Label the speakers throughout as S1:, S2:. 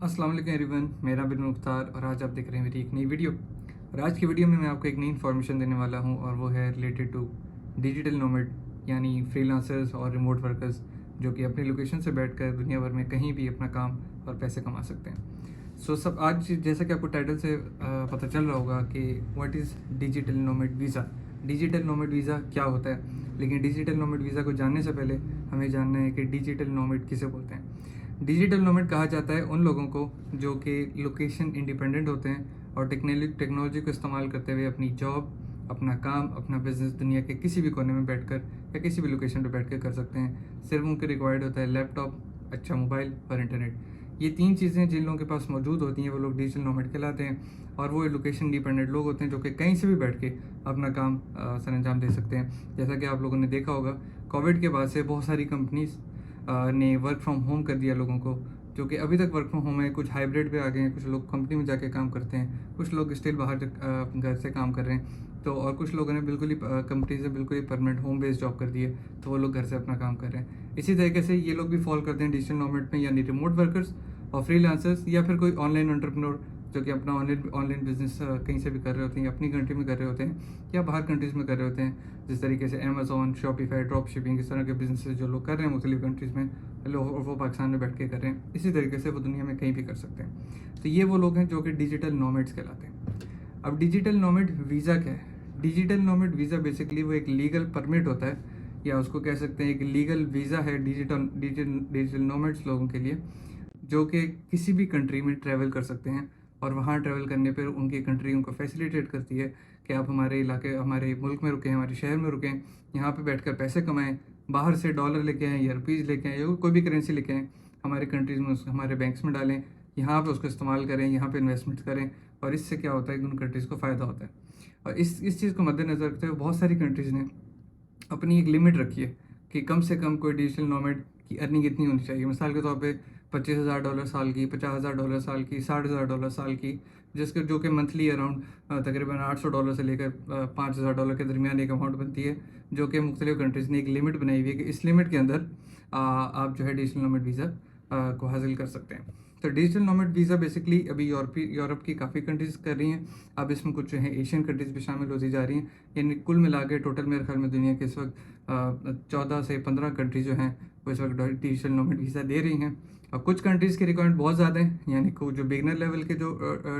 S1: अस्सलाम वालेकुम एवरीवन, मेरा बिन मुख्तार और आज आप देख रहे हैं मेरी एक नई वीडियो। और आज की वीडियो में मैं आपको एक नई इन्फॉर्मेशन देने वाला हूं और वो है रिलेटेड टू डिजिटल नोमैड यानी फ्रीलांसर्स और रिमोट वर्कर्स जो कि अपनी लोकेशन से बैठकर दुनिया भर में कहीं भी अपना काम और पैसे कमा सकते हैं। सब आज जैसा कि आपको टाइटल से पता चल रहा होगा कि what is digital nomad visa. Digital nomad visa क्या होता है, लेकिन डिजिटल नोमैड वीज़ा को जानने से पहले हमें जानना है कि डिजिटल नोमैड किसे बोलते हैं। डिजिटल नोमैड कहा जाता है उन लोगों को जो कि लोकेशन इंडिपेंडेंट होते हैं और टेक्नोलॉजी को इस्तेमाल करते हुए अपनी जॉब, अपना काम, अपना बिजनेस दुनिया के किसी भी कोने में बैठकर या किसी भी लोकेशन पर बैठकर कर सकते हैं। सिर्फ उनके रिक्वायर्ड होता है लैपटॉप, अच्छा मोबाइल और इंटरनेट। ये तीन चीज़ें जिन लोगों के पास मौजूद होती हैं वो लोग डिजिटल नोमैड कहलाते हैं। और वो लोकेशन इंडिपेंडेंट लोग होते हैं जो कि कहीं से भी बैठ के अपना काम सर अंजाम दे सकते हैं। जैसा कि आप लोगों ने देखा होगा, कोविड के बाद से बहुत सारी कंपनीज ने वर्क फ्रॉम होम कर दिया लोगों को, जो कि अभी तक वर्क फ्रॉम होम है। कुछ हाइब्रिड पे आ गए हैं, कुछ लोग कंपनी में जाके काम करते हैं, कुछ लोग स्टिल बाहर घर से काम कर रहे हैं। तो और कुछ लोगों ने बिल्कुल ही कंपनी से बिल्कुल ही परमानेंट होम बेस्ड जॉब कर दी है, तो वो लोग घर से अपना काम कर रहे हैं। इसी तरीके से ये लोग भी फॉल करते हैं डिजिटल नोमैड में, यानी रिमोट वर्कर्स और फ्रीलांसर्स या फिर कोई ऑनलाइन एंटरप्रेन्योर जो कि अपना ऑनलाइन ऑनलाइन बिजनेस कहीं से भी कर रहे होते हैं, अपनी कंट्री में कर रहे होते हैं या बाहर कंट्रीज़ में कर रहे होते हैं। जिस तरीके से अमेजोन, शॉपिफाई, ड्रॉप शिपिंग, इस तरह के बिजनेस जो लोग कर रहे हैं मुख्तलिफ कंट्रीज़ में, लोग वो पाकिस्तान में बैठ के कर रहे हैं। इसी तरीके से वो दुनिया में कहीं भी कर सकते हैं। तो ये वो लोग हैं जो कि डिजिटल नोमैड्स कहलाते हैं। अब डिजिटल नोमैड वीज़ा क्या है? डिजिटल नोमैड वीज़ा बेसिकली वो एक लीगल परमिट होता है, या उसको कह सकते हैं एक लीगल वीज़ा है डिजिटल डिजिटल डिजिटल नोमैड्स लोगों के लिए, जो कि किसी भी कंट्री में ट्रैवल कर सकते हैं। और वहाँ ट्रैवल करने पर उनकी कंट्री उनको फैसिलिटेट करती है कि आप हमारे इलाके, हमारे मुल्क में रुकें, हमारे शहर में रुकें, यहाँ पे बैठकर पैसे कमाएं, बाहर से डॉलर लेके आएँ या रुपीज़ लेके आएँ या कोई भी करेंसी लेके आएँ, हमारे कंट्रीज़ में उसको हमारे बैंक्स में डालें, यहाँ पे उसको इस्तेमाल करें, यहाँ पे इन्वेस्टमेंट करें। और इससे क्या होता है कि उन कंट्रीज़ को फ़ायदा होता है। और इस चीज़ को मद्देनज़र रखते हुए बहुत सारी कंट्रीज़ ने अपनी एक लिमिट रखी है कि कम से कम कोई डिजिटल नोमैड की अर्निंग इतनी होनी चाहिए। मिसाल के तौर पे $25,000 साल की, $50,000 साल की, $60,000 साल की, जिसके जो कि मंथली अराउंड तकरीबन $800 से लेकर $5,000 के दरमियान एक अमाउंट बनती है, जो कि मुख्तलिफ कंट्रीज़ ने एक लिमिट बनाई हुई है कि इस लिमिट के अंदर आप जो है डिजिटल नोमैड वीज़ा को हासिल कर सकते हैं। तो डिजिटल नोमैड वीज़ा बेसिकली अभी यूरोप की काफ़ी कंट्रीज़ कर रही हैं। अब इसमें कुछ जो है एशियन कंट्रीज़ भी शामिल होती जा रही हैं। यानी कुल मिला के टोटल मेरे ख्याल में दुनिया के इस वक्त 14 से 15 कंट्री जो हैं वो इस वक्त डिजिटल नोमैड वीज़ा दे रही हैं। और कुछ कंट्रीज़ की रिक्वायरमेंट बहुत ज़्यादा है, यानी को जो बिगनर लेवल के जो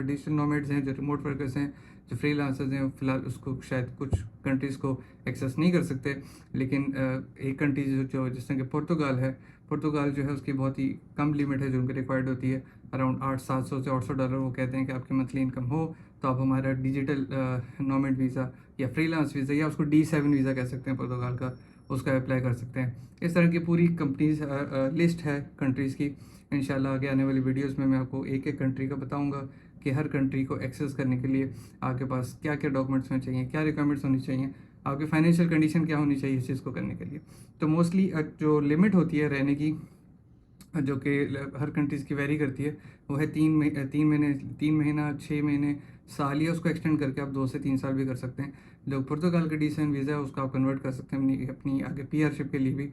S1: डिजिटल नोमैड्स हैं, जो रिमोट वर्कर्स हैं, जो फ्रीलांसर्स हैं, फ़िलहाल उसको शायद कुछ कंट्रीज़ को एक्सेस नहीं कर सकते। लेकिन एक कंट्री जो जिस तरह कि पुर्तगाल जो है उसकी बहुत ही कम लिमिट है जो उनकी रिक्वायर्ड होती है, अराउंड 800-700 से $800। वो कहते हैं कि आपकी मंथली इनकम हो तो आप हमारा डिजिटल नोमैड वीज़ा या फ्रीलांस वीज़ा या उसको D7 वीज़ा कह सकते हैं पुर्तगाल का, उसका अप्लाई कर सकते हैं। इस तरह की पूरी कंपनीज लिस्ट है कंट्रीज़ की। इंशाल्लाह आगे आने वाली वीडियोस में मैं आपको एक एक कंट्री का बताऊंगा कि हर कंट्री को एक्सेस करने के लिए आपके पास क्या क्या डॉक्यूमेंट्स होने चाहिए, क्या रिक्वायरमेंट्स होनी चाहिए, आपकी फाइनेंशियल कंडीशन क्या होनी चाहिए इस चीज़ को करने के लिए। तो मोस्टली जो लिमिट होती है रहने की, जो कि हर कंट्रीज़ की वेरी करती है, वो है 3 महीना, 6 महीने, साल, या उसको एक्सटेंड करके आप 2 से 3 साल भी कर सकते हैं। जो पुर्तगाल का D7 वीज़ा है उसको आप कन्वर्ट कर सकते हैं अपनी अपनी आगे पीआरशिप के लिए भी।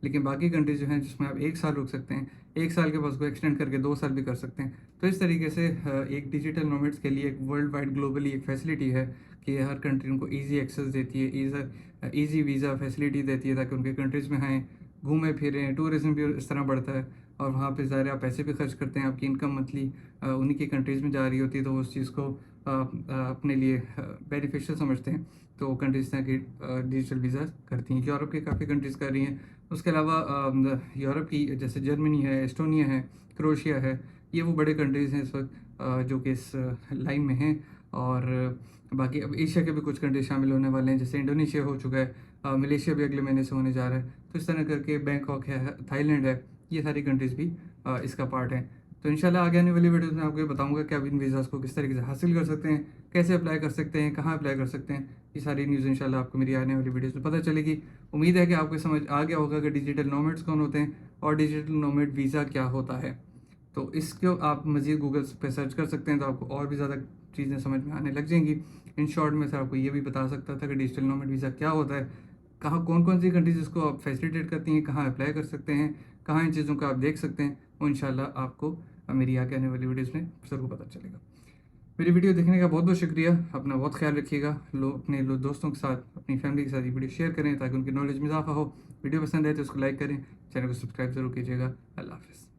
S1: लेकिन बाकी कंट्रीज़ जो हैं जिसमें आप 1 साल रुक सकते हैं, 1 साल के बाद उसको एक्सटेंड करके 2 साल भी कर सकते हैं। तो इस तरीके से एक डिजिटल नोमैड्स के लिए एक वर्ल्ड वाइड ग्लोबली एक फैसिलिटी है कि हर कंट्री उनको ईजी एक्सेस देती है, ईजी वीज़ा फैसिलिटी देती है ताकि उनके कंट्रीज़ में आएँ, घूमें फिरें, टूरिज़्म भी इस तरह बढ़ता है। और वहाँ पे ज़ाहिर है आप पैसे भी खर्च करते हैं, आपकी इनकम मंथली उन्हीं की कंट्रीज़ में जा रही होती है, तो वो उस चीज़ को अपने लिए बेनिफिशियल समझते हैं। तो कंट्रीज़ तरह की डिजिटल वीज़ा करती हैं। यूरोप की काफ़ी कंट्रीज़ कर रही हैं। उसके अलावा यूरोप की जैसे जर्मनी है, एस्टोनिया है, क्रोएशिया है, ये वो बड़े कंट्रीज़ हैं इस वक्त जो कि इस लाइन में हैं। और बाकी अब एशिया के भी कुछ कंट्रीज शामिल होने वाले हैं, जैसे इंडोनेशिया हो चुका है, मलेशिया भी अगले महीने से होने जा रहा है। तो इस तरह करके बैंकॉक है, थाईलैंड है, ये सारी कंट्रीज़ भी इसका पार्ट हैं। तो इंशाल्लाह आगे आने वाली वीडियोस में आपको ये बताऊंगा कि आप इन वीज़ाज़ को किस तरीके से हासिल कर सकते हैं, कैसे अप्लाई कर सकते हैं, कहाँ अप्लाई कर सकते हैं। ये सारी न्यूज़ इंशाल्लाह आपको मेरी आने वाली वीडियोस में पता चलेगी। उम्मीद है कि आपको समझ आ गया होगा कि डिजिटल नोमैड्स कौन होते हैं और डिजिटल नोमैड वीज़ा क्या होता है। तो इसको आप मज़ीद गूगल पे सर्च कर सकते हैं, तो आपको और भी ज़्यादा चीज़ें समझ में आने लग जाएंगी। इन शॉर्ट में से आपको ये भी बता सकता था कि डिजिटल नोमैड वीज़ा क्या होता है, कहाँ कौन कौन सी कंट्रीज इसको आप फैसिलिटेट करती हैं, कहाँ अप्लाई कर सकते हैं, कहाँ इन चीज़ों को आप देख सकते हैं, वो इंशाल्लाह आपको और मेरी आगे आने वाली वीडियोज़ में सबको पता चलेगा। मेरी वीडियो देखने का बहुत बहुत शुक्रिया। अपना बहुत ख्याल रखिएगा। अपने दोस्तों के साथ, अपनी फैमिली के साथ ये वीडियो शेयर करें ताकि उनकी नॉलेज में इजाफा हो। वीडियो पसंद आए तो उसको लाइक करें, चैनल को सब्सक्राइब जरूर कीजिएगा। अल्लाह हाफिज़।